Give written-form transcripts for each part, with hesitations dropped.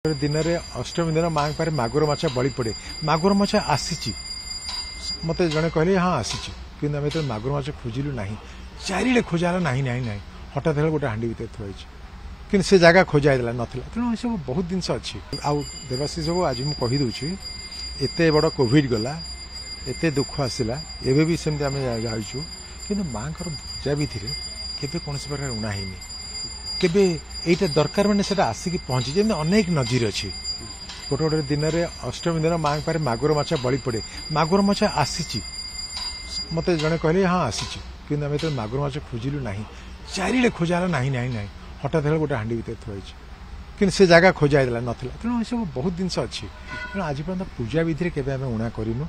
दिन में अष्टमी दिन माँ पारे मागुर माछ बलि पड़े मागुर माछ आसी मत जड़े कहले हाँ आसी कि तो मागुर माछ खोजिलु ना चारिड़े खोजा ना हठात गोटे हाँ भर थोड़ी कि से जगह खोजा ना तेणु सब बहुत जिनस अच्छी देवाशीष बाबू आज मुझे कहीदे एत बड़ कोविड गला एत दुख आसला एवं भी सेमती आम जाचु कि माँ पूजा विधि केवे कौन प्रकार उणा है केवे एटा दरकार मैंने आसिक पहुंची जमी अनेक नजीर अच्छी गोटे गोटे दिन में अष्टमी दिन माँ पारे मागुर माछ बलि पड़े मागुर माछ आसी मत जड़े कहले हाँ आसी कि तो मागुर माछ खोजिलु ना चारिड़े खोजा ना हठात गोटे हाँ भर थोड़ी कि से जगह खोजा ना तेणु सब बहुत जिनस अच्छी तेणु आज पर्यटन पूजा विधि के उणा करूँ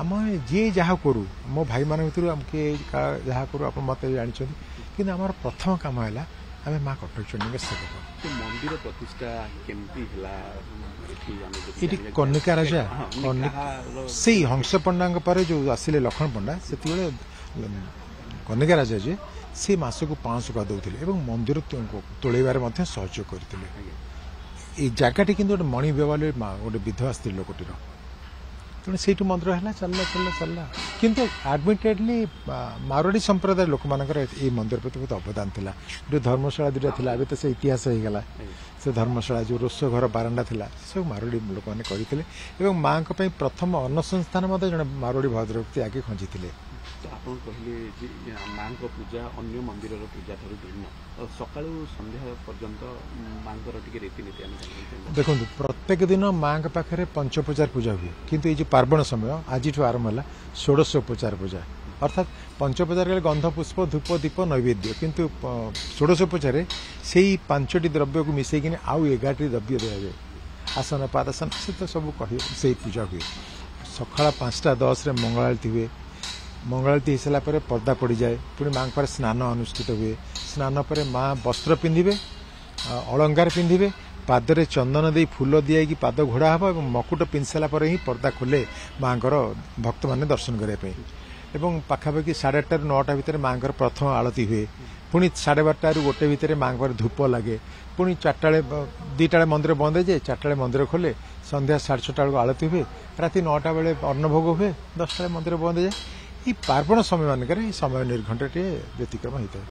आम जी जहाँ करूँ मो भाई मान भर आमके जहाँ करूँ आप मत जानते कि आम प्रथम कम है आम माँ कटकचंडी के सेवक मंदिर प्रतिष्ठा ये कनिका राजा से हंस पंडा पर जो आसिले लक्ष्मण पंडा से कनिका राजा जे से मासक 500 टका दौले मंदिर तोड़बार सहयोग करते जगह कि गोटे मणि बेवाली गोटे विधवा स्त्री लोकटीर तेणु से मंदिर है चलला चलला चलला किंतु एडमिटेडली मारवाड़ी संप्रदाय लोक मानकर ये मंदिर प्रति बहुत अवदान था जो धर्मशाला दुटा था अभी तो से इतिहास हो गला से धर्मशाला जो रोष घर बारंडा था सब मारवाड़ी लोक मैंने करते माँ प्रथम अन्न संस्थान जड़े मारवाड़ी भद्रवती आगे खंजी तो आप कहले माँ पूजा अन्य मंदिर पूजा ठार भिन्न सका संध्या पर्यंत माँ रीतिनीति देखो प्रत्येक दिन माँ पाखे पंचोपचार पूजा हुए किंतु ये पार्वण समय आज आरंभ है षोडशोपचार पूजा अर्थात पंचोपचार गंध पुष्प धूप दीप नैवेद्य किंतु षोडशोपचार से 5टी द्रव्य को मिसेकिन आउ 11टी द्रव्य दि जाए आसन पादासन से तो सब कह से पूजा हुए सका 5:10 मंगल आरती हुए मंगल आरती हो सारापर पर्दा पड़ जाए पुणी माँ पर स्नान अनुष्ठित हुए स्नान पर माँ वस्त्र पिंधे अलंकार पिंधे पादरे चंदन दे फूल दिए पाद घोड़ा हे और मकुट पिंधि सारापर ही पर्दा खोले माँ भक्त मैंने दर्शन करने पाखापाखि 8:30 ରୁ 9ଟା भितर माँ प्रथम आलती हुए पुणी 12:30 ରୁ 1 भितर माँ धूप लगे पुणी 4टा 2टा मंदिर बंद हो जाए 4टा मंदिर खोले संध्या 6:30 बेलू आलती हुए राति 9टा बेले अन्नभोग हुए 10टा मंदिर बंद हो जाए ये पार्वण समय मानक समय निर्घंटे व्यतिक्रम होता है।